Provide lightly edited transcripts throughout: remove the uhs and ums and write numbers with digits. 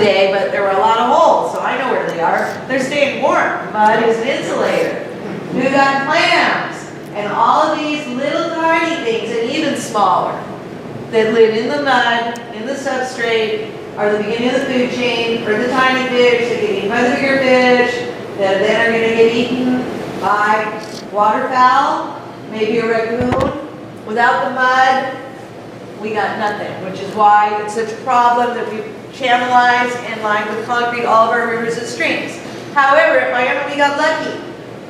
today, but there were a lot of holes, so I know where they are. They're staying warm. Mud is an insulator. We've got clams, and all of these little tiny things, and even smaller, that live in the mud, in the substrate, are the beginning of the food chain for the tiny fish that get eaten by the bigger fish, that then are going to get eaten by waterfowl, maybe a raccoon. Without the mud, we got nothing, which is why it's such a problem that we've channelized and lined with concrete all of our rivers and streams. However, at Miami, we got lucky.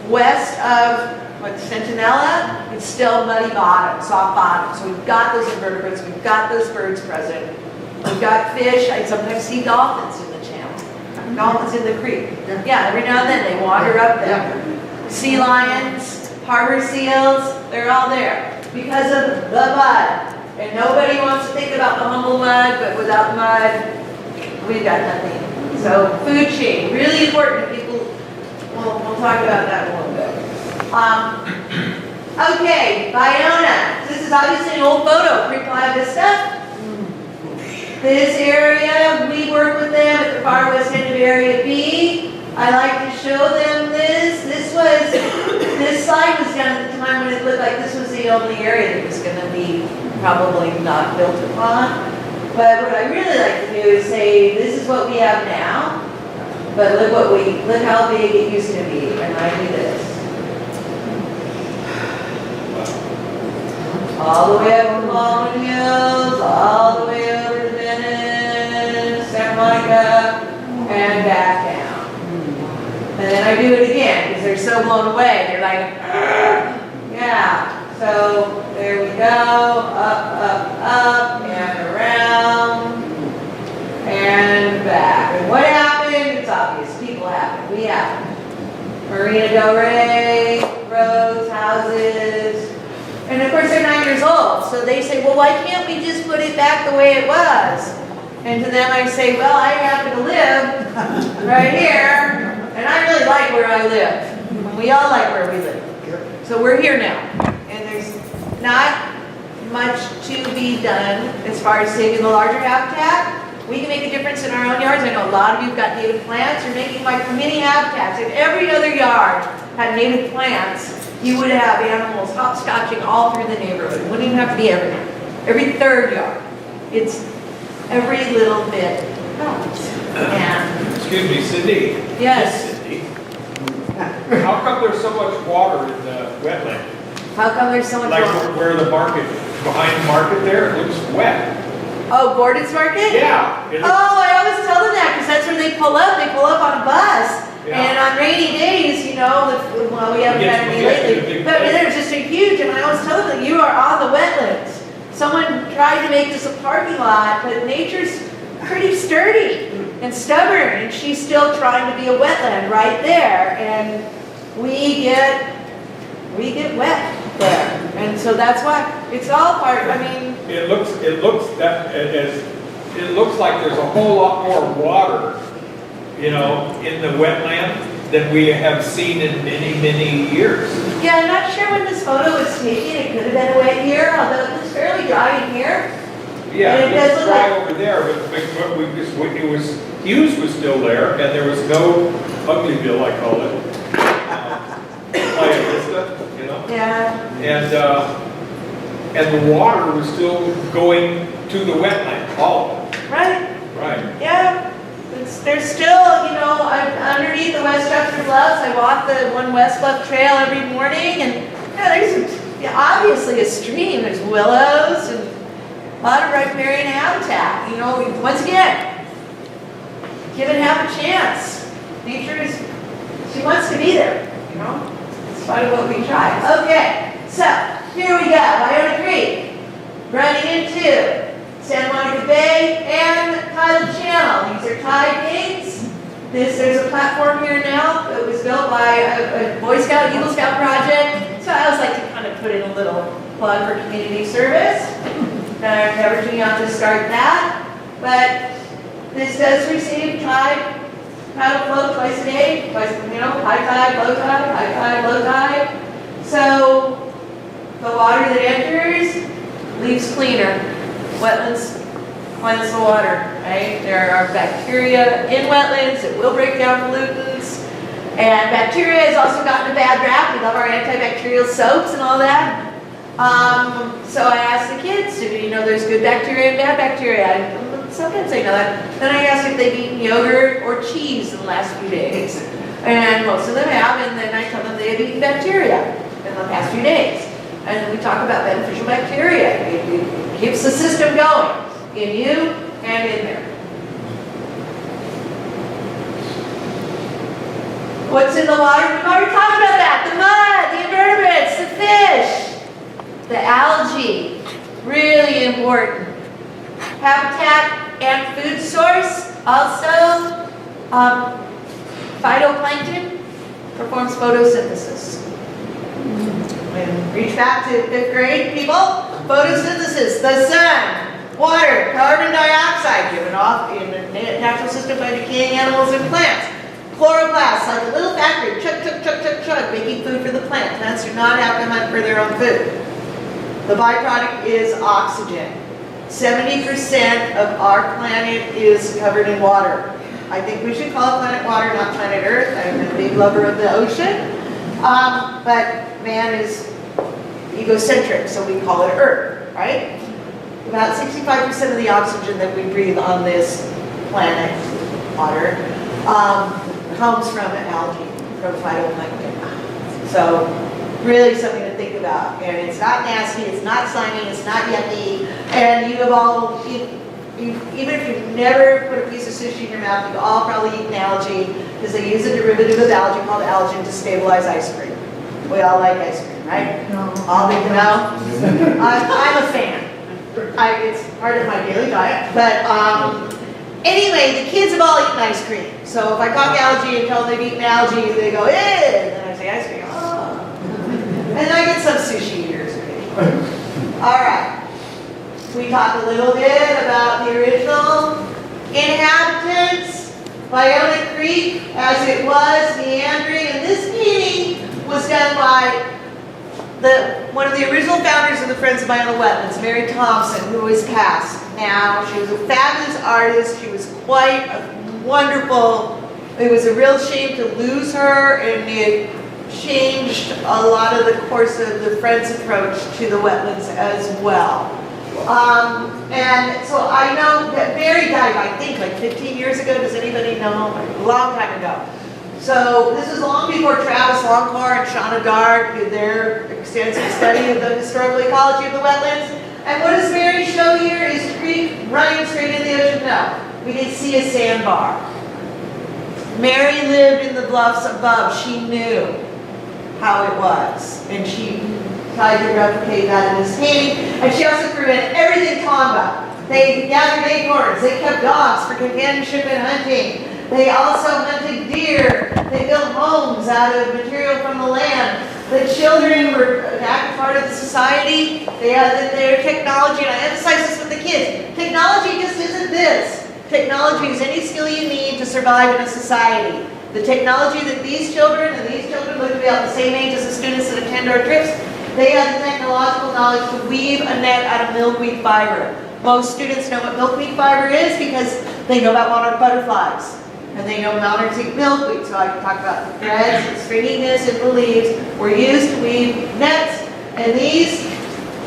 West of Centinela, it's still muddy bottom, soft bottom. So we've got those invertebrates, we've got those birds present. We've got fish. I sometimes see dolphins in the channel. Dolphins in the creek. Yeah, every now and then they wander up there. Sea lions, harbor seals, they're all there because of the mud. And nobody wants to think about the humble mud, but without mud, we've got nothing. So food chain, really important. People, we'll talk about that in a little bit. Okay, BALLONA. This is obviously an old photo, pre-Playa Vista. This area, we work with them at the far west end of Area B. I like to show them this. This slide was done at the time when it looked like this was the only area that was going to be probably not built upon. But what I really like to do is say, this is what we have now, but look how big it used to be, and I do this. All the way up to Baldwin Hills, all the way over to Venice, Santa Monica, and back down. And then I do it again, because they're so blown away. They're like, yeah. So there we go, up, and around, and back. And what happened? It's obvious. People happened. We happened. Marina Del Rey, roads, houses. And of course they're 9 years old, so they say, well, why can't we just put it back the way it was? And to them I say, well, I happen to live right here, and I really like where I live. We all like where we live. So we're here now, and there's not much to be done as far as saving the larger habitat. We can make a difference in our own yards. I know a lot of you have got native plants. You're making like mini habitats. If every other yard had native plants, you would have animals hopscotching all through the neighborhood. It wouldn't even have to be every third yard. It's every little bit helps. And excuse me, Cindy. Yes. Cindy. How come there's so much water in the wetland? How come there's so much like water? Where the market, behind the market there, it looks wet. Oh, Gordon's Market? Yeah. Oh, I always tell them that because that's where they pull up. They pull up on a bus. Yeah. And on rainy days, you know, well, we haven't had any lately, but there's just a huge, and I always tell them that you are on the wetlands. Someone tried to make this a parking lot, but nature's pretty sturdy and stubborn, and she's still trying to be a wetland right there, and we get wet there, and so that's why it's all part. I mean, it looks like there's a whole lot more water, you know, in the wetland than we have seen in many years. Yeah, I'm not sure when this photo was taken. It could have been a wet year, although it looks fairly dry in here. Yeah, and it does it's look dry like over there, but it was Hughes was still there, and there was no Uglyville, I call it, Playa Vista, you know. Yeah. And the water was still going to the wetland, all of it. Right. Right. Yeah. There's still, you know, underneath the West Chester Bluffs, I walk the one West Bluff Trail every morning, and yeah, there's obviously a stream. There's willows and a lot of riparian habitat. You know, once again, give it half a chance. Nature she wants to be there, you know, despite what we try. Okay, so here we go, BALLONA Creek, running into Santa Monica Bay and Tidal Channel. These are tide gates. There's a platform here now that was built by a Boy Scout, Eagle Scout project. So I always like to kind of put in a little plug for community service. I'm never too young to start that. But this does receive tidal flow twice a day, high tide, low tide, high tide, low tide. So the water that enters leaves cleaner. Wetlands cleanse the water, right? There are bacteria in wetlands that will break down pollutants. And bacteria has also gotten a bad rap. We love our antibacterial soaps and all that. So I asked the kids, do you know there's good bacteria and bad bacteria? Sometimes they know that. Then I asked if they've eaten yogurt or cheese in the last few days. And most of them have, and then I tell them they have eaten bacteria in the past few days. And then we talk about beneficial bacteria. It keeps the system going, in you and in there. What's in the water? We've already talked about that. The mud, the invertebrates, the fish, the algae. Really important. Habitat and food source. Also, phytoplankton performs photosynthesis. And reach back to 5th grade, people. Photosynthesis, the sun, water, carbon dioxide given off in the natural system by decaying animals and plants. Chloroplasts, like a little factory, chug, chug, chug, chug, chug, making food for the plant. Plants do not have to hunt for their own food. The byproduct is oxygen. 70% of our planet is covered in water. I think we should call it planet water, not planet Earth. I'm a big lover of the ocean. But man is egocentric, so we call it Earth, right? About 65% of the oxygen that we breathe on this planet, water, comes from algae, from phytoplankton. So really something to think about. And it's not nasty, it's not slimy, it's not yucky. And you have all, even if you've never put a piece of sushi in your mouth, you've all probably eaten algae, because they use a derivative of algae called algin to stabilize ice cream. We all like ice cream, right? No. All big no? I'm a fan. It's part of my daily diet. But anyway, the kids have all eaten ice cream. So if I talk algae and tell them they've eaten algae, they go, eh! And then I say ice cream. Oh. And I get some sushi eaters. All right. We talked a little bit about the original inhabitants. Iona Creek, as it was, meandering. And this painting was done by one of the original founders of the Friends of Iona Wetlands, Mary Thompson, who is passed now. She was a fabulous artist. She was quite wonderful. It was a real shame to lose her, and it changed a lot of the course of the Friends' approach to the wetlands as well. And so I know that Mary died, I think, like 15 years ago. Does anybody know? A long time ago. So this is long before Travis Longmore and Shauna Dart did their extensive study of the historical ecology of the wetlands. And what does Mary show here? Is the creek running straight into the ocean? No. We didn't see a sandbar. Mary lived in the bluffs above. She knew how it was. And she tried to replicate that in this painting. And she also threw in everything Tonga. They gathered acorns. They kept dogs for companionship and hunting. They also hunted deer. They built homes out of material from the land. The children were an active part of the society. They had their technology, and I emphasize this with the kids. Technology just isn't this. Technology is any skill you need to survive in a society. The technology that these children, and these children look to be about the same age as the students that attend our trips, they have the technological knowledge to weave a net out of milkweed fiber. Most students know what milkweed fiber is because they know about monarch butterflies. And they know monarchs eat milkweed. So I can talk about the threads and stringiness in the leaves were used to weave nets. And these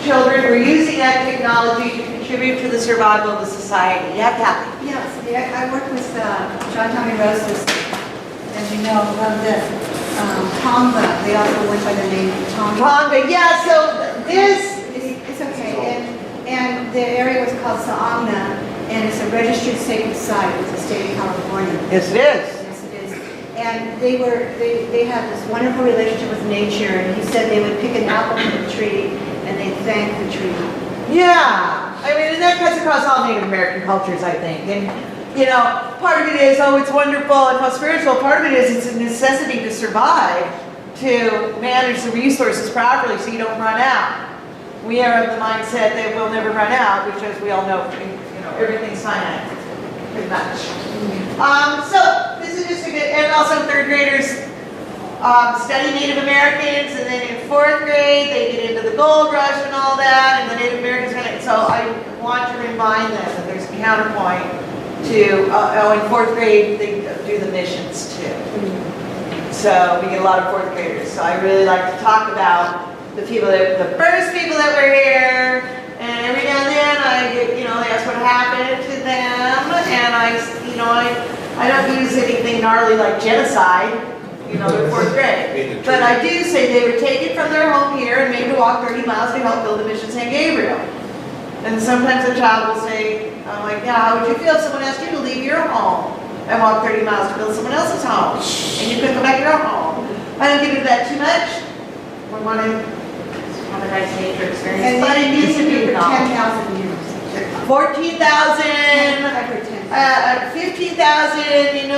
children were using that technology to contribute to the survival of the society. Yeah, Kathy? Yes, I work with John Tommy Roses, as you know, of the Tonga. They also went by the name Tonga. Tonga, yeah, so this... It's okay. And the area was called Saangna, and it's a registered sacred site with the state of California. Yes, it is. Yes, it is. And they had this wonderful relationship with nature, and he said they would pick an apple from the tree, and they'd thank the tree. Yeah, I mean, and that cuts across all Native American cultures, I think. And, you know, part of it is, oh, it's wonderful and how spiritual. Part of it is it's a necessity to survive, to manage the resources properly so you don't run out. We are of the mindset that we'll never run out, which, as we all know, everything's finite, pretty much. So this is just a good, and also third graders study Native Americans, and then in fourth grade they get into the gold rush and all that, and the Native Americans. So I want to remind remind them that there's a counterpoint to, in 4th grade, they do the missions too. So we get a lot of 4th graders. So I really like to talk about the first people that were here, and every now and then I get, they ask what happened to them, and I don't use anything gnarly like genocide, they're 4th grade. But I do say they were taken from their home here and made to walk 30 miles to help build the mission San Gabriel. And sometimes a child will say, I'm like, yeah, how would you feel if someone asked you to leave your home and walk 30 miles to build someone else's home, and you couldn't go back to your home? I don't get into that too much. We want to have a nice nature experience, but it needs to be for acknowledged. 10,000 years. 14,000, Over 10,000. 15,000,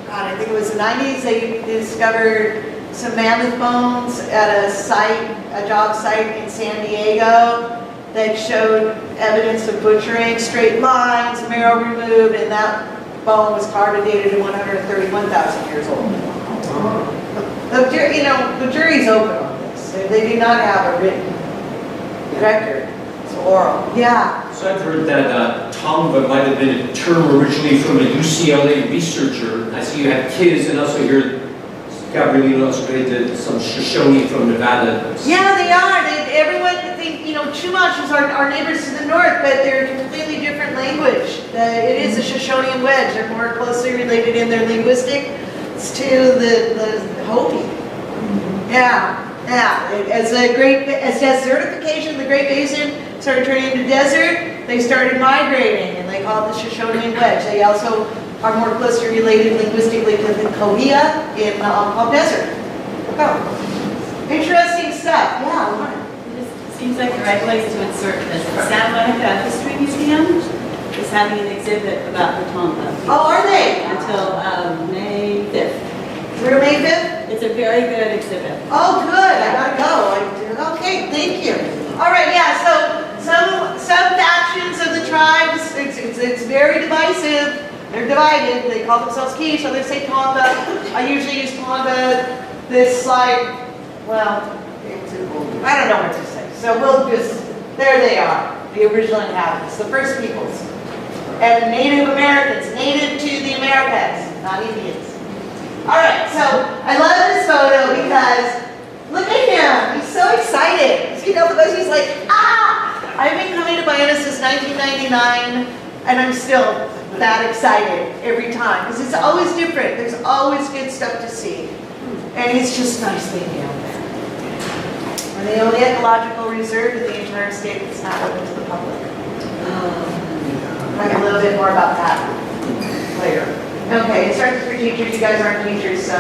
God, I think it was the 90s, they discovered some mammoth bones at a job site in San Diego that showed evidence of butchering, straight lines, marrow removed, and that bone was carved and dated to 131,000 years old. The jury's open on this. They do not have a written record. It's oral. Yeah. So I've heard that Tonga might have been a term originally from a UCLA researcher. I see you have kids, and also you're Gabrielino also did some Shoshone from Nevada. Yeah, they are. Everyone think, Chumash is our neighbors to the north, but they're a completely different language. It is a Shoshone wedge. They're more closely related in their linguistics to the Hopi. Yeah. As desertification, the Great Basin started turning into desert, they started migrating, and they call it the Shoshone wedge. They also are more closely related linguistically to the Cahuilla in Palm Desert. Oh, interesting stuff. Yeah. It seems like the right place to insert this. The Santa Monica History Museum is having an exhibit about the Tonga. Oh, are they? Until May 5th. Through May 5th? It's a very good exhibit. Oh, good. I gotta go. Okay, thank you. All right, yeah. So some factions of the tribes, it's very divisive. They're divided. They call themselves Quiche, others say Tonga. I usually use Tonga. This slide, well, I don't know what to say. So there they are, the original inhabitants, the first peoples. And Native Americans, native to the Americas, not Indians. All right, so I love this photo because look at him. He's so excited. Because he's like, ah! I've been coming to BALLONA since 1999, and I'm still that excited every time because it's always different. There's always good stuff to see. And it's just nice being down there. We're the only ecological reserve in the entire state that's not open to the public. Talk a little bit more about that later. Okay, instructors for teachers. You guys aren't teachers, so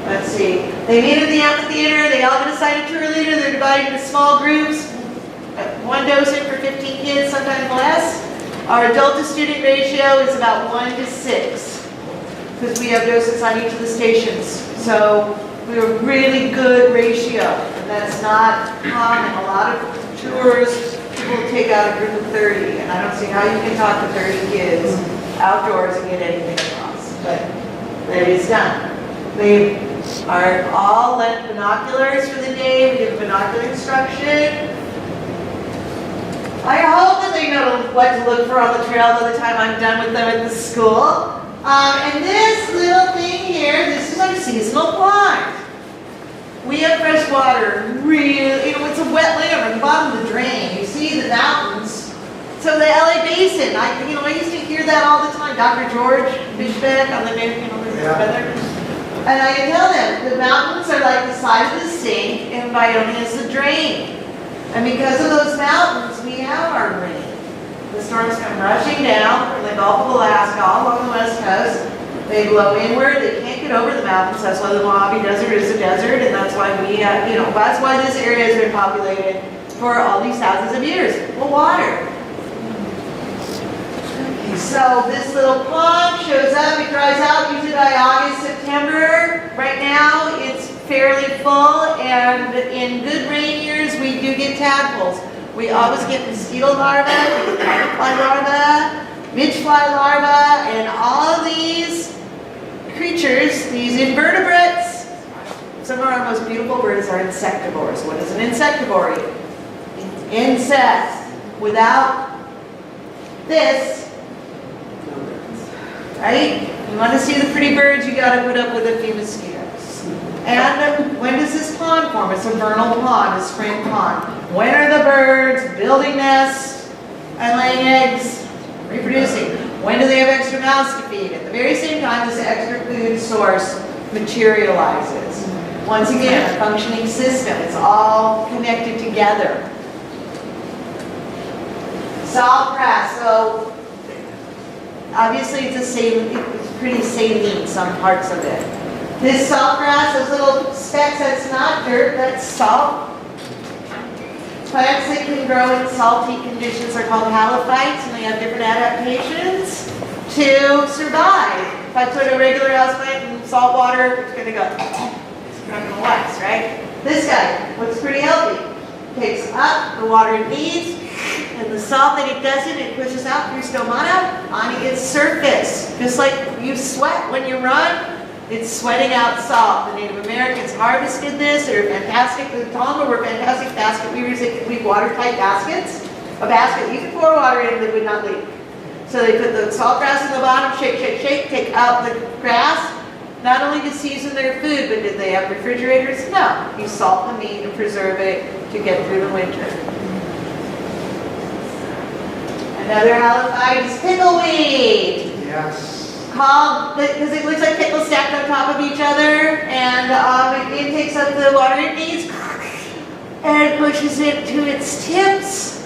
let's see. They meet at the amphitheater. They all get assigned a cheerleader. They're divided into small groups. One docent for 15 kids, sometimes less. Our adult to student ratio is about 1 to 6 because we have docents on each of the stations. So we have a really good ratio, and that's not common. A lot of tours, people take out a group of 30, and I don't see how you can talk to 30 kids outdoors and get anything across, but it is done. They are all lent binoculars for the day. We give binocular instruction. I hope that they know what to look for on the trail by the time I'm done with them at the school. And this little thing here, this is our seasonal pond. We have fresh water, it's a wet land on the bottom of the drain. You see the mountains. So the LA Basin, I used to hear that all the time. Dr. George Fishbeck on the weather. And I can tell them, the mountains are like the size of the sink, and Ballona is the drain. And because of those mountains, we have our rain. The storms come rushing down from the Gulf of Alaska all along the west coast. They blow inward. They can't get over the mountains. That's why the Mojave Desert is a desert, and that's why that's why this area has been populated for all these thousands of years. Well, water. Okay, so this little pond shows up. It dries out usually by August, September. Right now, it's fairly full, and in good rain years, we do get tadpoles. We always get mosquito larvae, we get butterfly larvae, midgefly larvae, and all of these creatures, these invertebrates, some of our most beautiful birds are insectivores. What is an insectivore? Insects. Without this, right? You want to see the pretty birds, you got to put up with a few mosquitoes. And when does this pond form? It's a vernal pond, a spring pond. When are the birds building nests and laying eggs, reproducing? When do they have extra mouths to feed? At the very same time, this extra food source materializes. Once again, a functioning system. It's all connected together. Saltgrass, so obviously it's pretty saline, some parts of it. This saltgrass, those little specks, that's not dirt, that's salt. Plants that can grow in salty conditions are called halophytes, and they have different adaptations to survive. If I put a regular houseplant in salt water, it's gonna go, it's not gonna last, right? This guy looks pretty healthy. Takes up the water it needs, and the salt that it doesn't, it pushes out through stomata on its surface. Just like you sweat when you run, it's sweating out salt. The Native Americans harvested this. They're fantastic. The Tonga were fantastic basket weavers. They could weave watertight baskets. A basket, you could pour water in, it would not leak. So they put the salt grass in the bottom, shake, shake, shake, take out the grass. Not only to season their food, but did they have refrigerators? No. You salt the meat and preserve it to get through the winter. Another halophyte is pickleweed. Yes. Called, because it looks like pickles stacked on top of each other, and it takes up the water it needs, and it pushes it to its tips.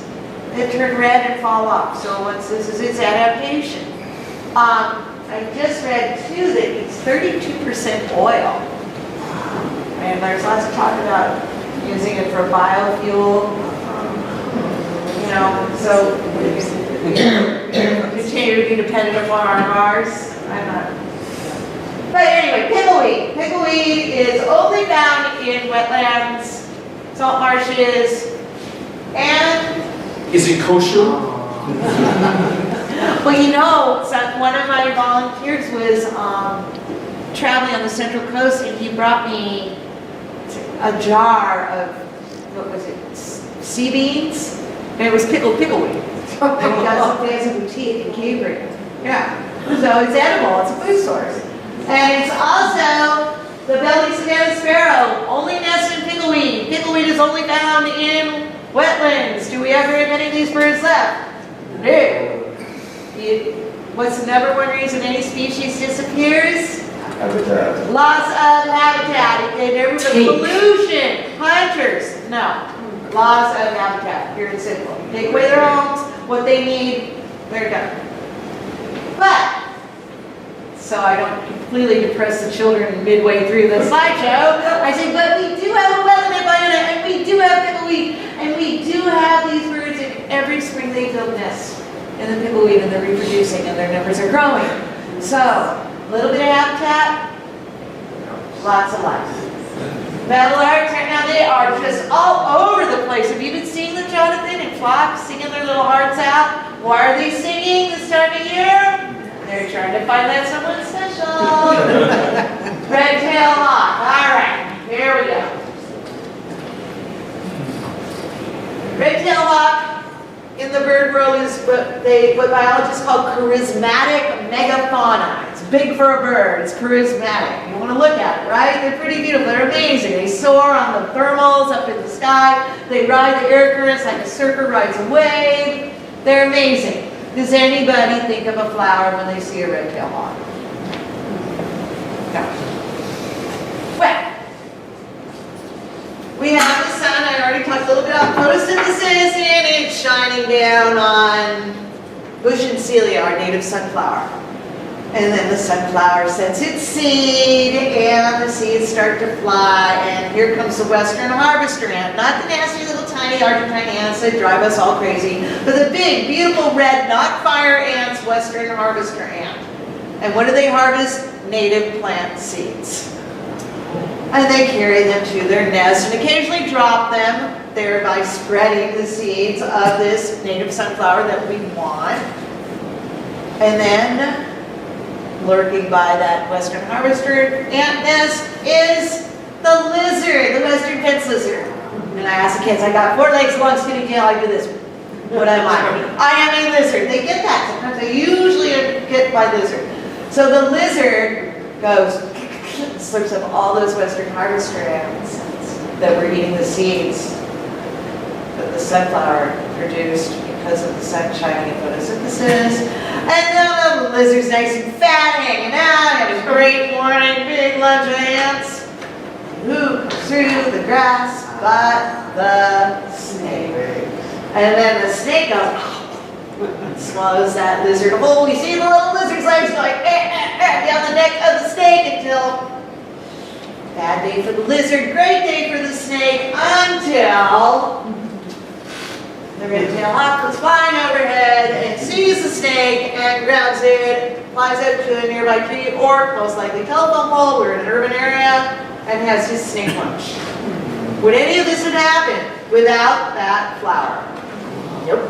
They turn red and fall off. So once this is its adaptation. I just read too that it's 32% oil, and there's lots of talk about using it for biofuel. You know, so continue to be dependent upon our cars. I'm not. But anyway, pickleweed. Pickleweed is only found in wetlands, salt marshes, and Is it kosher? well, you know, one of my volunteers was traveling on the Central Coast, and he brought me a jar of, what was it, sea beans, and it was pickled pickleweed. And he has a boutique in Cambridge. Yeah. So it's edible, it's a food source. And it's also the belly savannah sparrow, only nests in pickleweed. Pickleweed is only found in wetlands. Do we ever have any of these birds left? No. What's the number one reason any species disappears? Habitat. Loss of habitat. And everybody, pollution, hunters. No. Loss of habitat, pure and simple. Take away their homes, what they need, they're done. But, so I don't completely depress the children midway through the slideshow, I say, but we do have a wetland at BALLONA, and we do have pickleweed, and we do have these birds, and every spring they build nests in the pickleweed, and they're reproducing, and their numbers are growing. So, a little bit of habitat, lots of life. Meadowlarks right now, they are just all over the place. Have you been seeing them, Jonathan, in flocks, singing their little hearts out? Why are they singing this time of year? They're trying to find that someone special. Red-tailed hawk. All right, here we go. Red-tailed hawk in the bird world is what biologists call charismatic megafauna. It's big for a bird. It's charismatic. You want to look at it, right? They're pretty beautiful. They're amazing. They soar on the thermals up in the sky. They ride the air currents like a surfer rides a wave. They're amazing. Does anybody think of a flower when they see a red-tailed hawk? No. Well, we have the sun. I already talked a little bit about photosynthesis, and it's shining down on bush and celia, our native sunflower. And then the sunflower sets its seed, and the seeds start to fly, and here comes the western harvester ant. Not the nasty little tiny Argentine ants that drive us all crazy, but the big, beautiful red, not fire ants, western harvester ant. And what do they harvest? Native plant seeds. And they carry them to their nest and occasionally drop them, thereby spreading the seeds of this native sunflower that we want. And then, lurking by that western harvester ant nest is the lizard, the western fence lizard. And I ask the kids, I got 4 legs, long skinny tail, I do this. what am I? I am a lizard. They get that. Sometimes they usually get by lizard. So the lizard goes, slurps up all those western harvester ants that were eating the seeds that the sunflower produced because of the sun shining and photosynthesis. And then the lizard's nice and fat, hanging out, had a great morning, big lunch of ants. Who comes through the grass but the snake? And then the snake goes, and swallows that lizard whole. You see the little lizard's legs going down the neck of the snake until bad day for the lizard, great day for the snake, until the red tail hawk goes flying overhead and sees the snake and grabs it, flies out to a nearby tree or most likely telephone pole. We're in an urban area, and has his snake lunch. Would any of this have happened without that flower? Nope.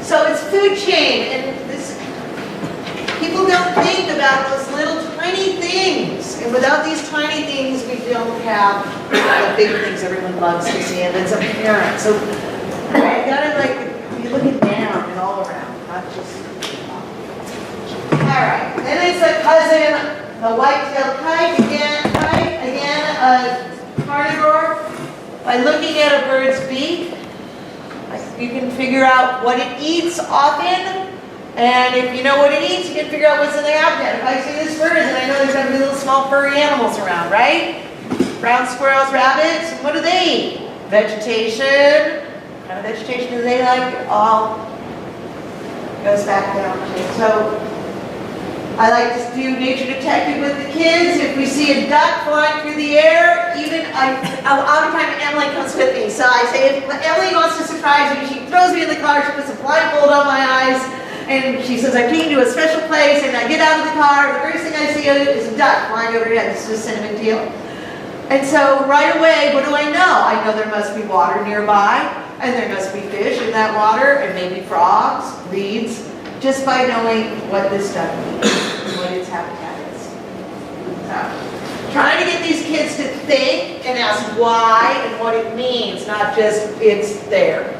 So it's food chain, and this, people don't think about those little tiny things. And without these tiny things, we don't have the big things everyone loves to see, and it's apparent. So you gotta be looking down and all around, not just up. All right, then it's a cousin, the white-tailed kite again, a carnivore. By looking at a bird's beak, you can figure out what it eats often, and if you know what it eats, you can figure out what's in the habitat. If I see this bird, and I know there's gonna be little small furry animals around, right? Brown squirrels, rabbits, what do they eat? Vegetation. What kind of vegetation do they like? It all goes back down to. So I like to do nature detective with the kids. If we see a duck flying through the air, even all the time Emily comes with me. So I say, if Emily wants to surprise me, she throws me in the car, she puts a blindfold on my eyes, and she says, I'm taking you to a special place, and I get out of the car, the first thing I see is a duck flying overhead. It's just a cinnamon deal. And so right away, what do I know? I know there must be water nearby, and there must be fish in that water, and maybe frogs, reeds, just by knowing what this duck eats and what its habitat is. So, trying to get these kids to think and ask why and what it means, not just it's there.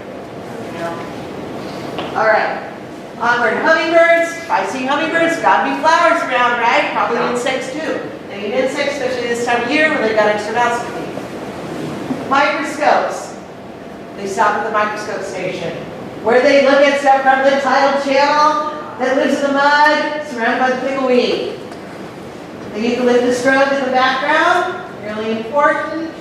You know? All right. Onward. Hummingbirds. If I see hummingbirds, got to be flowers around, right? Probably insects too. They eat insects, especially this time of year when they've got extra nuts to eat. Microscopes. They stop at the microscope station, where they look at stuff from the tidal channel that lives in the mud, surrounded by the pickleweed. The eucalyptus grove in the background, really important.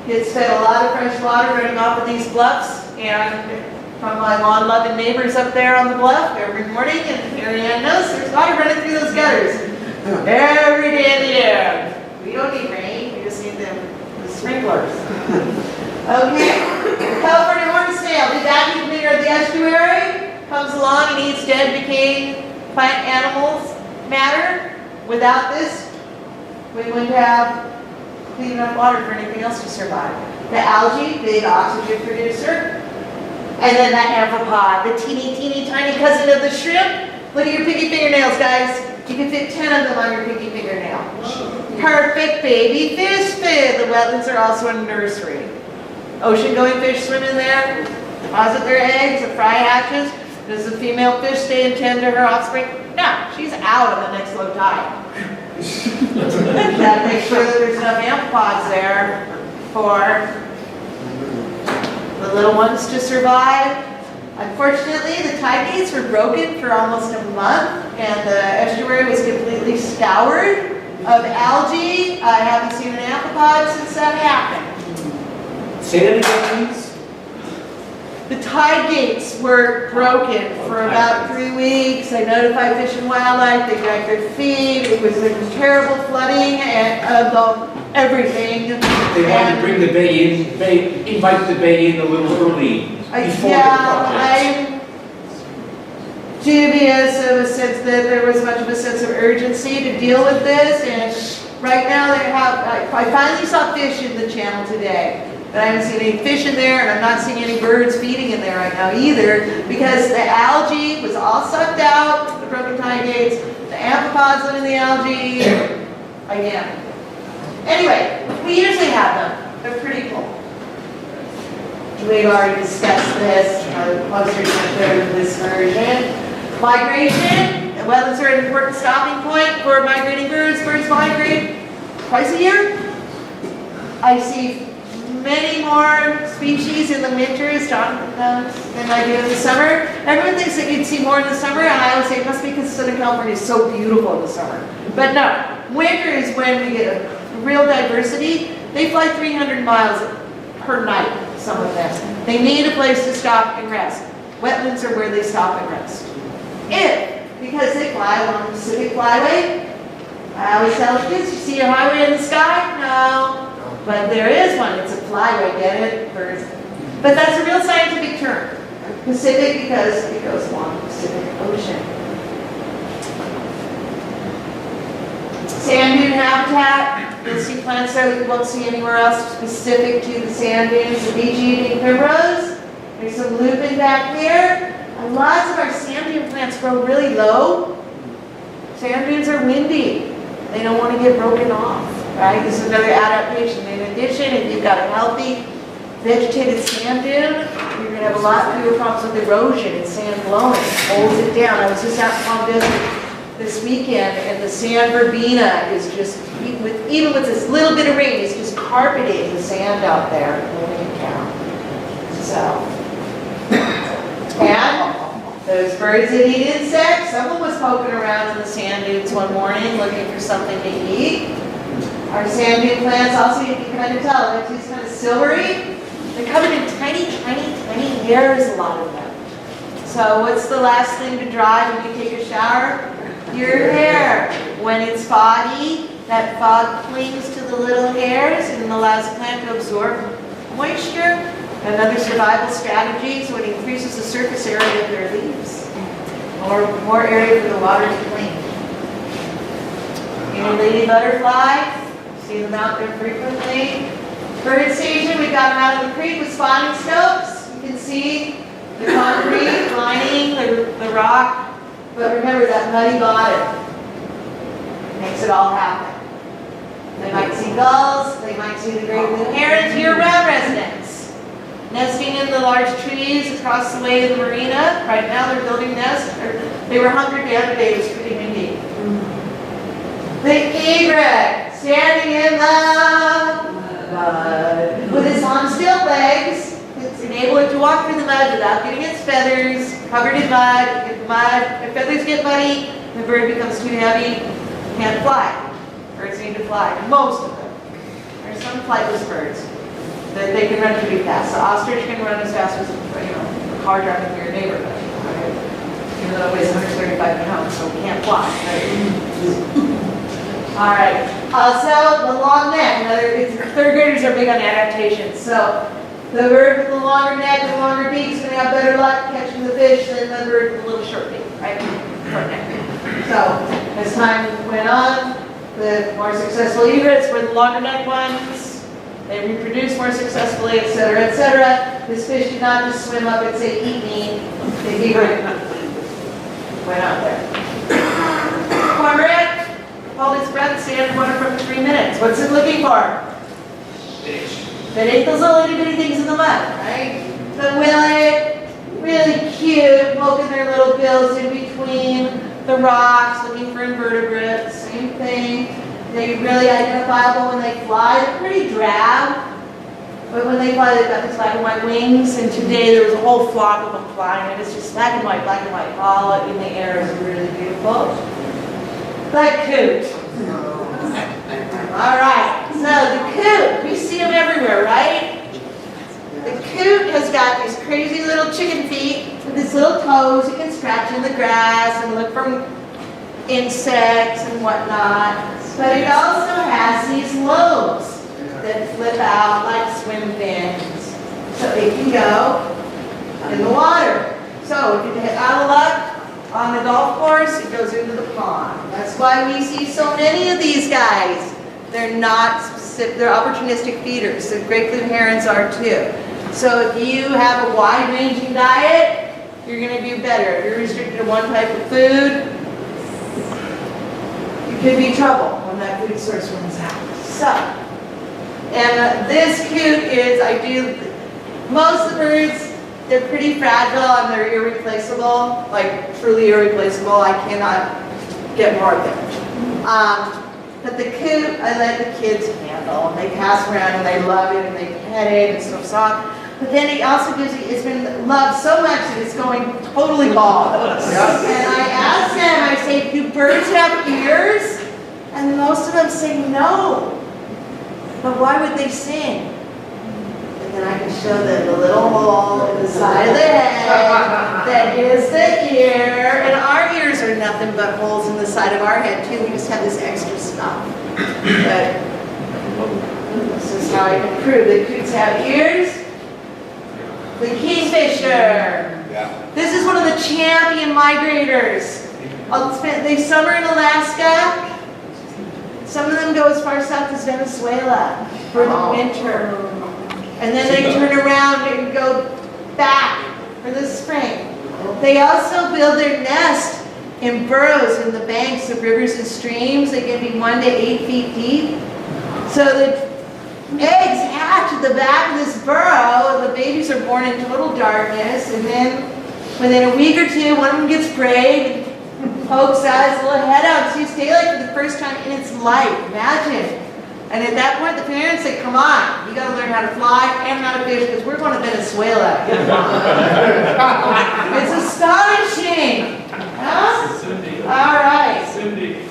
Kids fed a lot of fresh water running off of these bluffs, and from my lawn-loving neighbors up there on the bluff every morning, and Mary Ann knows there's water running through those gutters every day of the year. We don't need rain, we just need the sprinklers. Okay, California horned snail, the vacuum cleaner of the estuary, comes along and eats dead, decaying plant animals matter. Without this, we wouldn't have clean enough water for anything else to survive. The algae, big oxygen producer. And then that amphipod, the teeny, teeny, tiny cousin of the shrimp. Look at your pinky fingernails, guys. You can fit 10 of them on your pinky fingernail. Perfect baby fish fin. The wetlands are also a nursery. Ocean-going fish swim in there, deposit their eggs, the fry hatches. Does the female fish stay and tend to her offspring? No, she's out on the next low tide. Gotta make sure that there's enough amphipods there for the little ones to survive. Unfortunately, the tide gates were broken for almost a month, and the estuary was completely scoured of algae. I haven't seen an amphipod since that happened. Say that again, please. The tide gates were broken for about 3 weeks. I notified Fish and Wildlife. They dragged their feet. There was terrible flooding and of everything. They wanted to bring the bay in, invite the bay in a little early before the project. I'm dubious of a sense that there was much of a sense of urgency to deal with this. And right now they have, I finally saw fish in the channel today. But I haven't seen any fish in there, and I'm not seeing any birds feeding in there right now either, because the algae was all sucked out, the broken tide gates, the amphipods live in the algae, again. Anyway, we usually have them. They're pretty cool. We've already discussed this, closer to this version. Migration, wetlands are an important stopping point for migrating birds. Birds migrate twice a year. I see many more species in the winter, as Jonathan knows, than I do in the summer. Everyone thinks that you'd see more in the summer, and I always say it must be because Southern California is so beautiful in the summer. But no, winter is when we get a real diversity. They fly 300 miles per night, some of them. They need a place to stop and rest. Wetlands are where they stop and rest. Because they fly along the Pacific Flyway, I always tell the kids, you see a highway in the sky? No. But there is one, it's a flyway, get it? Birds. But that's a real scientific term. Pacific because it goes along the Pacific Ocean. Sand dune habitat, you'll see plants there that you won't see anywhere else specific to the sand dunes. The beach-eating primrose. There's some lupin back there. And lots of our sand dune plants grow really low. Sand dunes are windy. They don't want to get broken off, right? This is another adaptation. In addition, if you've got a healthy vegetated sand dune, you're going to have a lot fewer problems with erosion and sand blowing. It holds it down. I was just out in Palm Desert this weekend, and the sand verbena is just, even with this little bit of rain, it's just carpeting the sand out there, holding it down. So, and those birds that eat insects, someone was poking around in the sand dunes one morning looking for something to eat. Our sand dune plants also, you can kind of tell, they're just kind of silvery. They're covered in tiny, tiny, tiny hairs, a lot of them. So what's the last thing to dry when you take a shower? Your hair. When it's foggy, that fog clings to the little hairs and allows the plant to absorb moisture. Another survival strategy is when it increases the surface area of their leaves, or more area for the water to clean. Any lady butterfly, see them out there frequently. Bird station, we got them out of the creek with spawning scopes. You can see the concrete lining the rock, but remember that muddy bottom makes it all happen. They might see gulls, they might see the great blue herons, year-round residents. Nesting in the large trees across the way to the marina. Right now they're building nests. They were hunkered down today, it was pretty windy. The egret, standing in the mud. With its long stilt legs, it's enabled it to walk through the mud without getting its feathers covered in mud. If feathers get muddy, the bird becomes too heavy, can't fly. Birds need to fly, most of them. There's some flightless birds that they can run pretty fast. The ostrich can run as fast as a car driving through your neighborhood. Right? Even though it weighs 135 pounds, so it can't fly. Right? All right. Also, the long neck. Third graders are big on adaptation. So the bird with the longer neck and longer beak is going to have better luck catching the fish than the bird with the little short beak, right? Short neck. So as time went on, the more successful egrets were the longer neck ones. They reproduce more successfully, et cetera, et cetera. This fish did not just swim up and say, eat me. The egret went out there. Cormorant, hold its breath, stay underwater for 3 minutes. What's it looking for? Fish. It ate those little itty bitty things in the mud, right? The willet, really cute, poking their little bills in between the rocks, looking for invertebrates, same thing. They're really identifiable when they fly. They're pretty drab, but when they fly, they've got these black and white wings, and today there was a whole flock of them flying, and it's just black and white, all up in the air. It's really beautiful. The coot. All right, so the coot, we see them everywhere, right? The coot has got these crazy little chicken feet with these little toes. You can scratch in the grass and look for insects and whatnot. But it also has these lobes that flip out like swim fins. So it can go in the water. So if you get out of luck on the golf course, it goes into the pond. That's why we see so many of these guys. They're not specific, they're opportunistic feeders. The great blue herons are too. So if you have a wide-ranging diet, you're going to do better. If you're restricted to one type of food, could be trouble when that food source runs out. So, and this coot is, most of birds, they're pretty fragile and they're irreplaceable, like truly irreplaceable. I cannot get more of them. But the coot, I let the kids handle. They pass around and they love it and they pet it and so soft. But then he also it's been loved so much that it's going totally bald. And I asked them, I say, do birds have ears? And most of them say no. But why would they sing? And then I can show them the little hole in the side of the head that is the ear. And our ears are nothing but holes in the side of our head too. We just have this extra stuff. But this is how I can prove that coots have ears. The kingfisher. Yeah. This is one of the champion migrators. They summer in Alaska. Some of them go as far south as Venezuela for the winter. And then they turn around and go back for the spring. They also build their nest in burrows in the banks of rivers and streams. They can be 1 to 8 feet deep. So the eggs hatch at the back of this burrow, and the babies are born in total darkness. And then within a week or two, one of them gets brave and pokes out his little head out. So you stay like for the first time in its life. Imagine. And at that point, the parents say, come on, you got to learn how to fly and how to fish because we're going to Venezuela. It's astonishing. Huh? Cindy, All right. Cindy,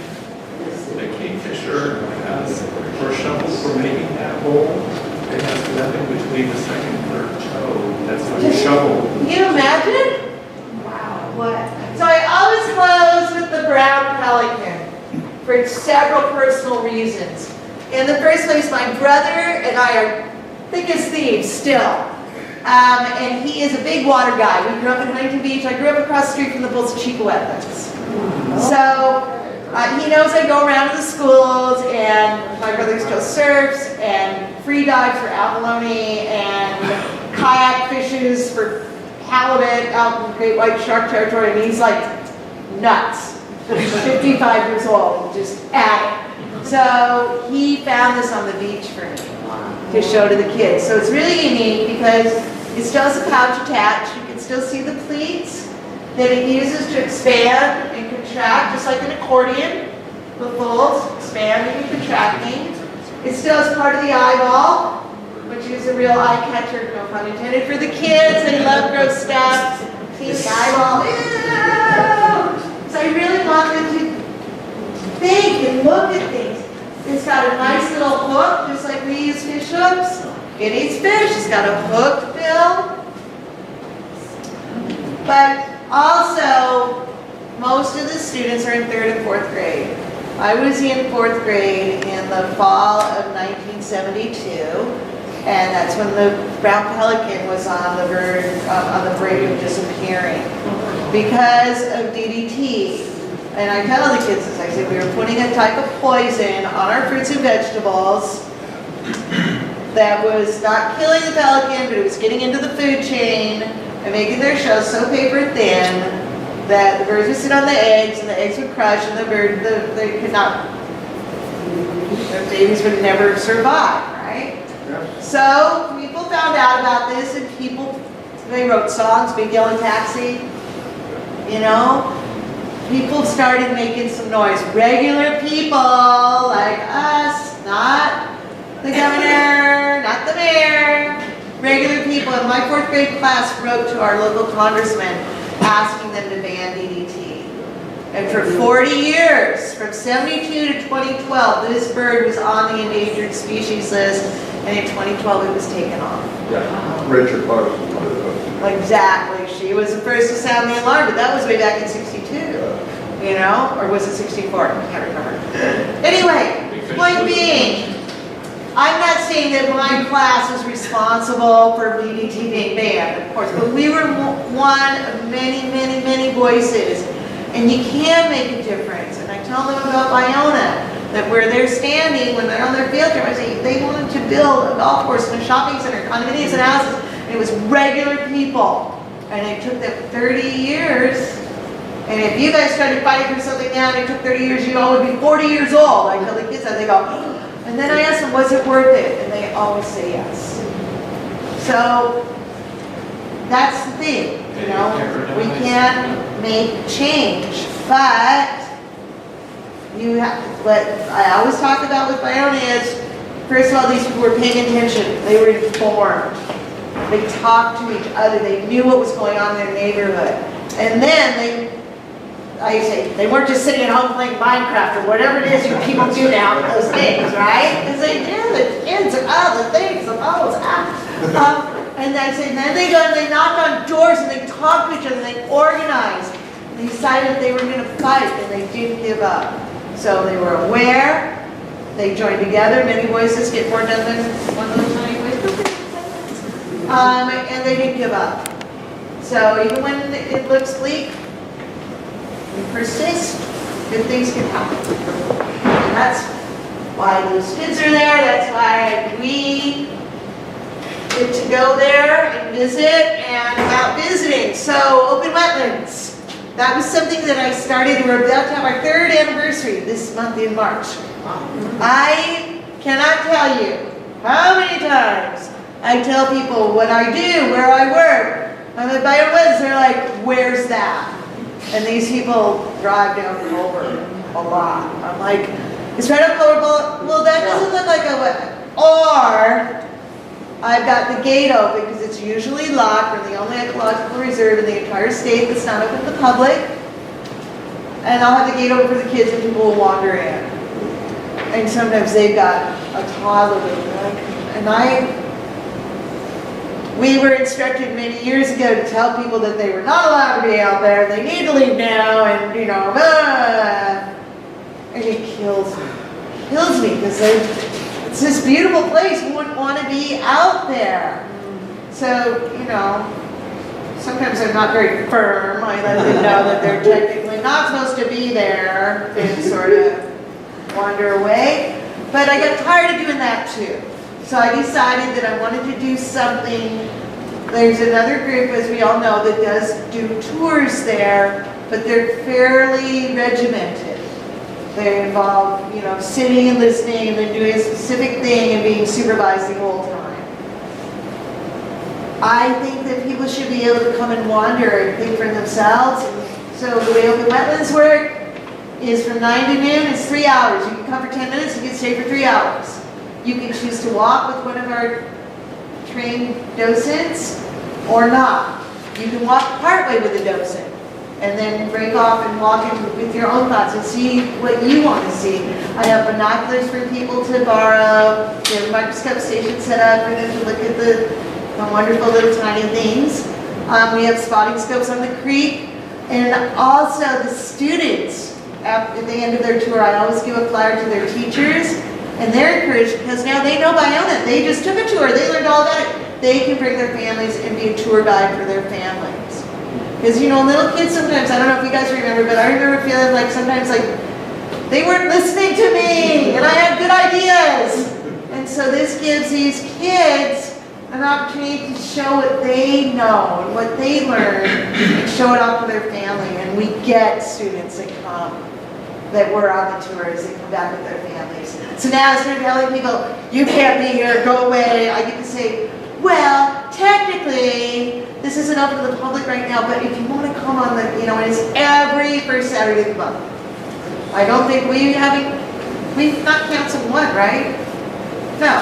the kingfisher has, for shovels for making that hole, it has nothing between the second and third toe. That's what you shovel. Can you imagine? Wow. What? So I always close with the brown pelican for several personal reasons. In the first place, my brother and I are thick as thieves still. And he is a big water guy. We grew up in Huntington Beach. I grew up across the street from the Bolsa Chica wetlands. So he knows I go around to the schools, and my brother still surfs, and free dives for abalone, and kayak fishes for halibut out in Great White Shark Territory, and he's like nuts. 55 years old, just at it. So he found this on the beach for me to show to the kids. So it's really unique because it still has a pouch attached. You can still see the pleats that it uses to expand and contract, just like an accordion. The folds, expanding and contracting. It still is part of the eyeball, which is a real eye catcher, no pun intended, for the kids. They love gross stuff. See the eyeball. Ew! So I really want them to think and look at things. It's got a nice little hook, just like we use fish hooks. It eats fish. It's got a hooked bill. But also, most of the students are in 3rd and 4th grade. I was in 4th grade in the fall of 1972, and that's when the brown pelican was on the brink of disappearing because of DDT. And I tell the kids this, I say we were putting a type of poison on our fruits and vegetables that was not killing the pelican, but it was getting into the food chain and making their shells so paper thin that the birds would sit on the eggs and the eggs would crush and they could not, their babies would never survive, right? So people found out about this and they wrote songs, Big Yellow Taxi, you know? People started making some noise. Regular people like us, not the governor, not the mayor. Regular people in my 4th grade class wrote to our local congressman asking them to ban DDT. And for 40 years, from 72 to 2012, this bird was on the endangered species list, and in 2012 it was taken off. Yeah. Richard Parsons. Exactly. She was the first to sound the alarm, but that was way back in 62. You know? Or was it 64? I can't remember. Anyway, point being, I'm not saying that my class was responsible for DDT being banned, of course, but we were one of many, many, many voices. And you can make a difference. And I tell them about BALLONA, that where they're standing, when they're on their field trip, I say they wanted to build a golf course and a shopping center, condominiums and houses, and it was regular people. And it took them 30 years. And if you guys started fighting for something now and it took 30 years, you all would be 40 years old. I tell the kids that, they go, and then I ask them, was it worth it? And they always say yes. So that's the thing, you know, we can't make change, but you have, what I always talk about with BALLONA is, first of all, these people were paying attention, they were informed, they talked to each other, they knew what was going on in their neighborhood, and then they weren't just sitting at home playing Minecraft or whatever it is you people do now, those things, right? Because they do, the kids are, the things, the phones, and then they go and they knock on doors and they talk to each other, and they organized. They decided they were going to fight and they didn't give up. So they were aware, they joined together, many voices get more done than one little tiny voice. And they didn't give up. So even when it looks bleak, we persist, good things can happen. And that's why those kids are there, that's why we get to go there and visit, and about visiting. So, open wetlands. That was something that I started, we're about to have our 3rd anniversary this month in March. I cannot tell you how many times I tell people what I do, where I work. I'm at BioWoods, they're like, where's that? And these people drive down Culver a lot. I'm like, it's right up Culver. Well, that doesn't look like a wetland. Or, I've got the gate open because it's usually locked. We're the only ecological reserve in the entire state that's not open to the public. And I'll have the gate open for the kids and people will wander in. And sometimes they've got a toddler with them. We were instructed many years ago to tell people that they were not allowed to be out there, they need to leave now, and you know, and it kills me because it's this beautiful place, who wouldn't want to be out there? So, you know, sometimes I'm not very firm, I let them know that they're technically not supposed to be there, and sort of wander away, but I got tired of doing that too. So I decided that I wanted to do something. There's another group, as we all know, that does do tours there, but they're fairly regimented. They involve, you know, sitting and listening and then doing a specific thing and being supervised the whole time. I think that people should be able to come and wander and think for themselves. So the way open wetlands work is from 9 to noon, it's 3 hours. You can come for 10 minutes, you can stay for 3 hours. You can choose to walk with one of our trained docents or not. You can walk partway with a docent and then break off and walk in with your own thoughts and see what you want to see. I have binoculars for people to borrow. We have a microscope station set up for them to look at the wonderful little tiny things. We have spotting scopes on the creek. And also the students, at the end of their tour, I always give a flyer to their teachers. And they're encouraged because now they know BALLONA. They just took a tour. They learned all about it. They can bring their families and be a tour guide for their families. Because, you know, little kids sometimes, I don't know if you guys remember, but I remember feeling like sometimes like they weren't listening to me and I had good ideas. And so this gives these kids an opportunity to show what they know and what they learn and show it off to their family. And we get students that come that were on the tours and come back with their families. So now instead of telling people, you can't be here, go away, I get to say, well, technically, this isn't open to the public right now, but if you want to come on the, you know, it's every first Saturday of the month. I don't think we've not canceled one, right? No,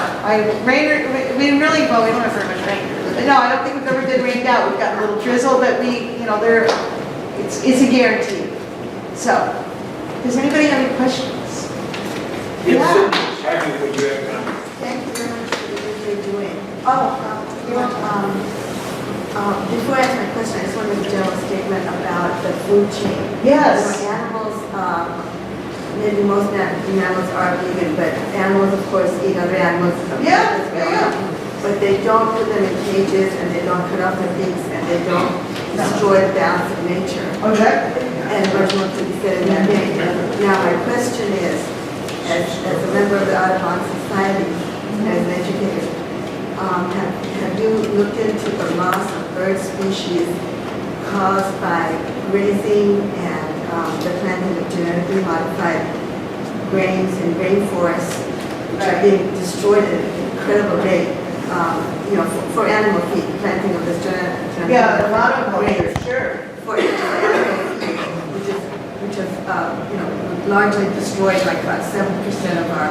we really, well, we don't have very much rain. No, I don't think we've ever been rained out. We've got a little drizzle, but it's a guarantee. So, does anybody have any questions? Yes, Yeah. Jackie, would you have time? Thank you very much for the work you're doing. Before I ask my question, I just want to make a general statement about the food chain. Yes. So animals, maybe most animals are vegan, but animals, of course, eat other animals. Yeah. But they don't put them in cages, and they don't cut off their beaks, and they don't destroy the balance of nature. Okay. And much more to be said in that vein. Now, my question is, as a member of the Audubon Society, as an educator, have you looked into the loss of bird species caused by grazing and the planting of genetically modified grains in rainforests, which are being destroyed at an incredible rate? for animal feed, planting of the strand. Yeah, the monoculture, sure. For animal feed, which is, largely destroyed like about 7% of our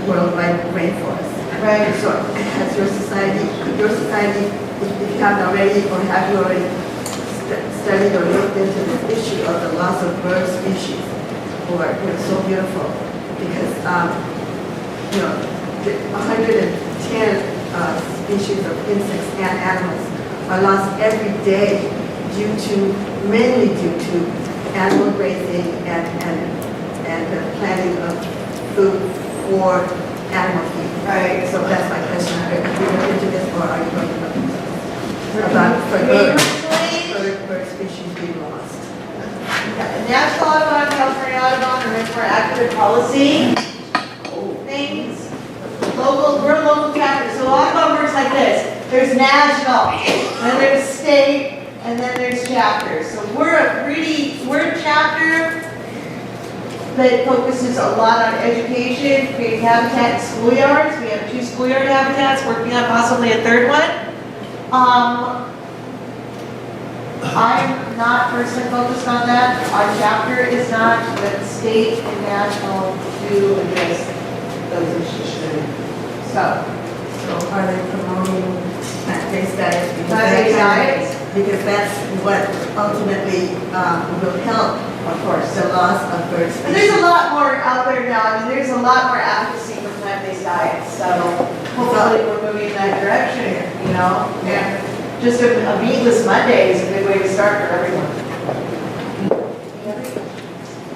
worldwide rainforest. Right. So has your society, if you haven't already, or have you already studied or looked into this issue of the loss of bird species, who are so beautiful? Because, 110 species of insects and animals are lost every day mainly due to animal grazing and the planting of food for animal feed. Right. So that's my question. Have you looked into this, or are you going to look into this? About for bird species being lost. National Audubon, California Audubon, and for active policy things. We're local chapters. So Audubon works like this. There's national, then there's state, and then there's chapters. So we're a chapter that focuses a lot on education, creating habitat in schoolyards. We have 2 schoolyard habitats, working on possibly a 3rd one. I'm not personally focused on that. Our chapter is not, but state and national do address those issues. So are they promoting plant-based diets? plant-based diets, Because that's what ultimately will help, of course. the loss of bird But species. there's a lot more out there now. I mean, there's a lot more advocacy for plant-based diets. So hopefully we're moving in that direction, And just a meatless Monday is a good way to start for everyone.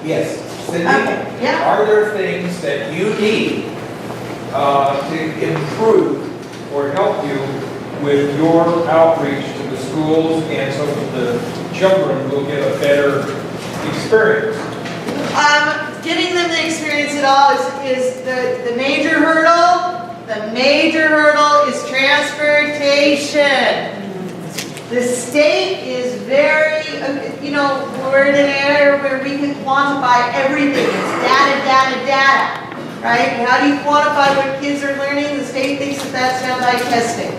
Yes, Cindy? Okay, yeah. Are there things that you need to improve or help you with your outreach to the schools, and so that the children will get a better experience? Getting them the experience at all is the major hurdle. The major hurdle is transportation. The state is very, we're in an area where we can quantify everything. It's data, right? How do you quantify what kids are learning? The state thinks that that's done by testing.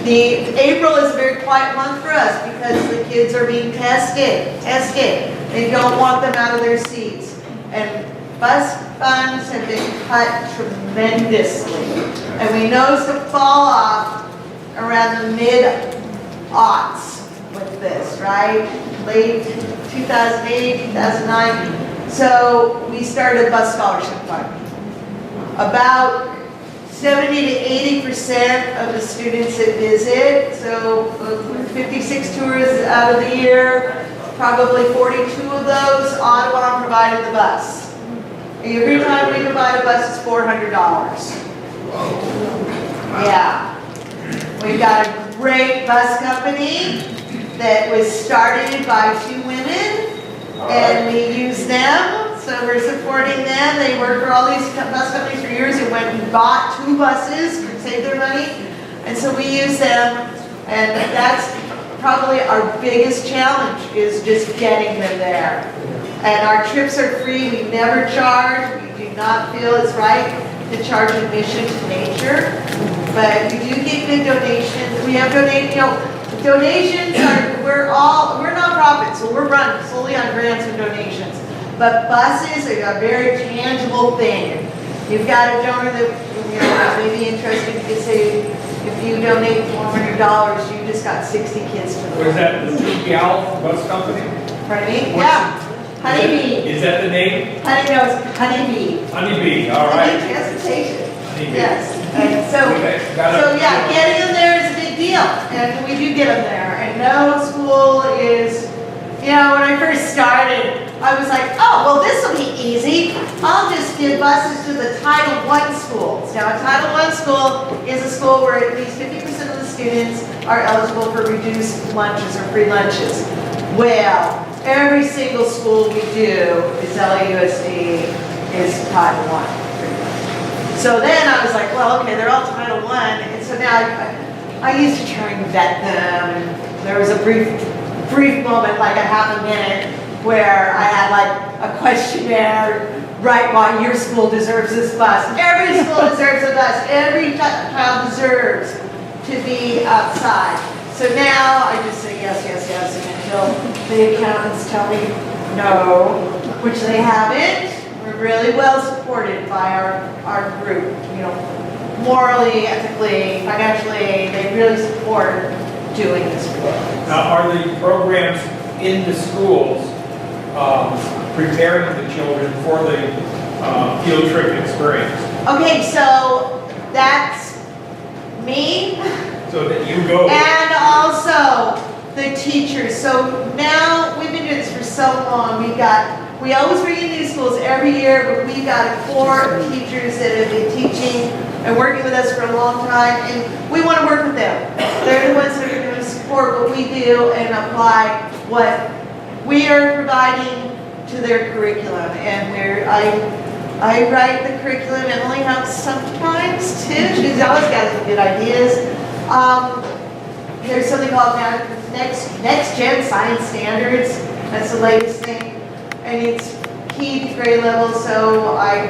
April is a very quiet month for us because the kids are being tested. They don't want them out of their seats. And bus funds have been cut tremendously. And we know it's to fall off around the mid-aughts with this, right? Late 2008, 2009. So we started a bus scholarship fund. About 70 to 80% of the students that visit, so 56 tours out of the year, probably 42 of those, Audubon provided the bus. Every time we provide a bus, it's $400. Yeah. We've got a great bus company that was started by 2 women, and we use them. So we're supporting them. They work for all these bus companies for years and went and bought 2 buses to save their money. And so we use them, and that's probably our biggest challenge, is just getting them there. And our trips are free. We never charge. We do not feel it's right to charge admission to nature. But we do get good donations. We have donations we're nonprofit, so we're run solely on grants and donations. But buses are a very tangible thing. You've got a donor that may be interested. You could say, if you donate $400, you just got 60 kids to the Was that the Gal Bus Company? Pardon me? Yeah. Honeybee. Is that the name? Honeybee. Honeybee, all right. Transportation. Honeybee. Yes. And so getting them there is a big deal. And we do get them there. And no school is, when I first started, I was like, oh, well, this will be easy. I'll just give buses to the Title I schools. Now, a Title I school is a school where at least 50% of the students are eligible for reduced lunches or free lunches. Well, every single school we do is LAUSD, is Title I. So then I was like, well, okay, they're all Title I. And so now I used to try and vet them. And there was a brief moment, like a half a minute, where I had like a questionnaire right, why your school deserves this bus. Every school deserves a bus. Every child deserves to be outside. So now I just say yes, yes, yes, and until the accountants tell me no, which they haven't. We're really well supported by our group, you know, morally, ethically, financially, they really support doing this work. Now, are the programs in the schools preparing the children for the field trip experience? Okay, so that's me So that you go. and also the teachers. So now, we've been doing this for so long, we always bring in new schools every year, but we've got a core of teachers that have been teaching and working with us for a long time, and we want to work with them. They're the ones that are going to support what we do and apply what we are providing to their curriculum. And I write the curriculum. Emily helps sometimes too. She's always got some good ideas. There's something called Next Gen Science Standards. That's the latest thing. And it's key to grade level, so I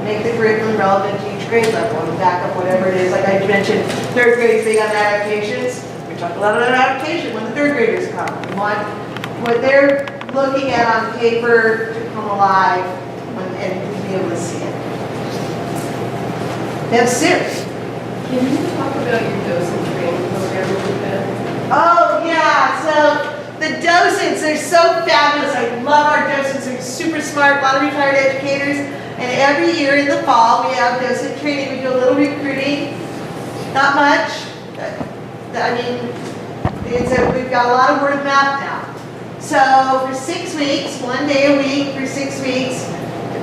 make the curriculum relevant to each grade level and back up whatever it is. Like I mentioned, third grade's big on adaptations. We talk a lot about adaptation when the third graders come. We want what they're looking at on paper to come alive and be able to see it. That's serious. Can you talk about your docent training program a little bit? Oh, yeah, so the docents, they're so fabulous. I love our docents. They're super smart, a lot of retired educators. And every year in the fall, we have docent training. We do a little recruiting, not much. I mean, we've got a lot of word of mouth now. So for 6 weeks, 1 day a week for 6 weeks,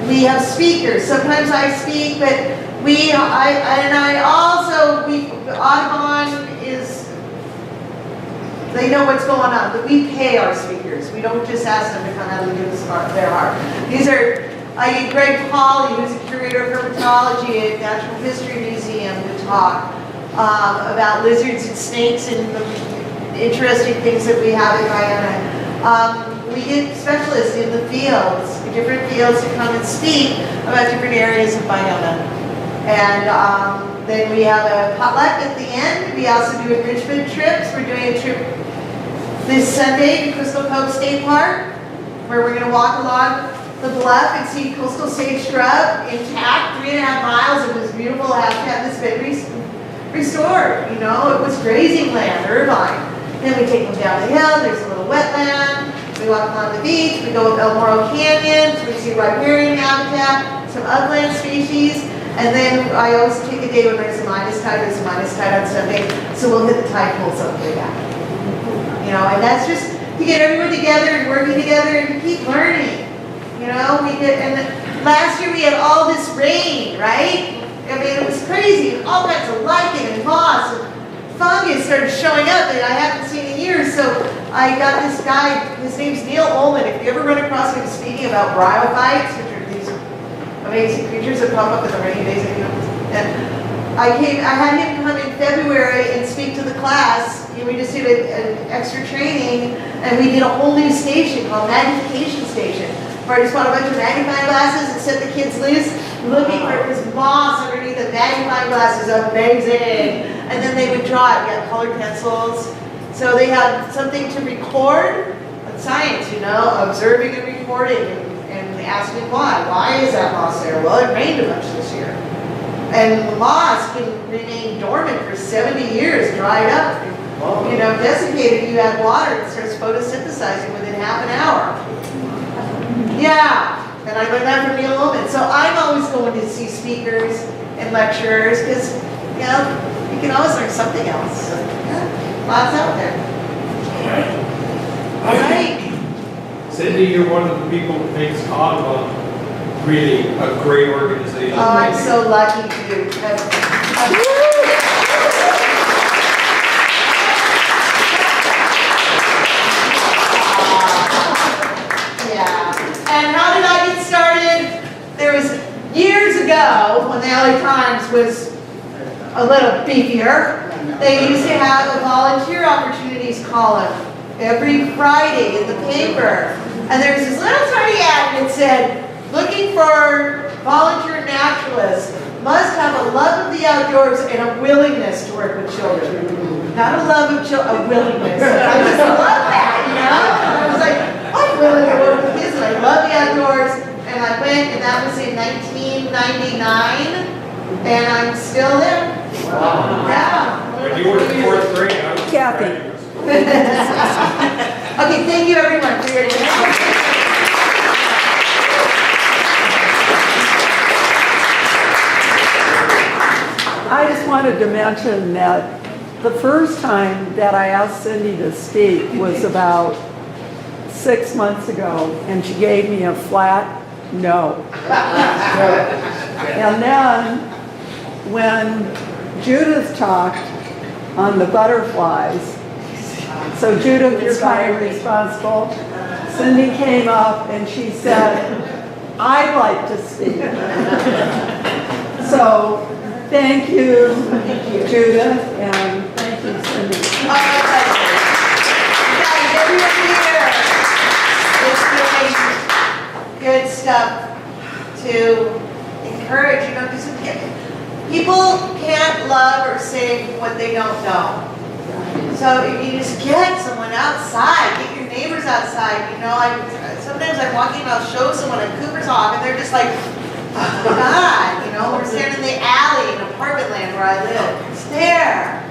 we have speakers. Sometimes I speak, but Audubon is, they know what's going on, but we pay our speakers. We don't just ask them to come out and give us their heart. These are, I get Greg Pauley, who's a curator of herpetology at Natural History Museum, to talk about lizards and snakes and the interesting things that we have in Guyana. We get specialists in the fields, in different fields, to come and speak about different areas of Guyana. And then we have a potluck at the end. We also do enrichment trips. We're doing a trip this Sunday to Crystal Cove State Park, where we're going to walk along the bluff and see coastal sage scrub intact, 3.5 miles. It was beautiful. Habitat that's been restored. You know, it was grazing land, Irvine. Then we take them down the hill. There's a little wetland. We walk along the beach. We go up El Morro Canyon. We see riparian habitat, some upland species. And then I always take a day when there's a minus tide. There's a minus tide on Sunday, so we'll hit the tide pools up way back. You know, and that's just to get everyone together and working together and to keep learning. You know, and last year we had all this rain, right? I mean, it was crazy. All kinds of lichen and moss and fungus started showing up that I haven't seen in years. So I got this guy. His name's Neil Ullman. If you ever run across him speaking about bryophytes, which are these amazing creatures that pop up in the rainy days. And I had him come in February and speak to the class. And we just did an extra training, and we did a whole new station called Magnification Station, where I just bought a bunch of magnifying glasses and set the kids loose, looking for this moss underneath the magnifying glasses. Amazing. And then they would draw it. We got colored pencils. So they had something to record on science, you know, observing and recording. And asking why. Why is that moss there? Well, it rained a bunch this year. And the moss can remain dormant for 70 years, dried up. You know, desiccated, you add water, it starts photosynthesizing within half an hour. Yeah, and I learned that from Neil Ullman. So I'm always going to see speakers and lecturers because, you know, you can always learn something else. So, yeah, lots out there. All right. Cindy, you're one of the people that makes Audubon really a great organization. Oh, I'm so lucky to. And how did I get started? There was years ago when the LA Times was a little beefier. They used to have a volunteer opportunities column every Friday in the paper. And there was this little tiny ad that said, looking for volunteer naturalists must have a love of the outdoors and a willingness to work with children. Not a love of children, a willingness. I just love that, you know? I was like, I'm willing to work with kids and I love the outdoors. And I went, and that was in 1999, and I'm still there. Wow. Yeah. When you were in fourth grade, I was Kathy. Okay, thank you everyone for your attention. I just wanted to mention that the first time that I asked Cindy to speak was about 6 months ago, and she gave me a flat no. And then when Judith talked on the butterflies, so Judith, you're kind of responsible. Cindy came up and she said, I'd like to speak. So thank you, Judith, and thank you, Cindy. Guys, everyone here is doing good stuff to encourage, you know, because people can't love or say what they don't know. So if you just get someone outside, get your neighbors outside, you know, sometimes I'm walking and I'll show someone at Cooper's Hawk and they're just like, oh God, you know, we're standing in the alley in apartment land where I live. It's there.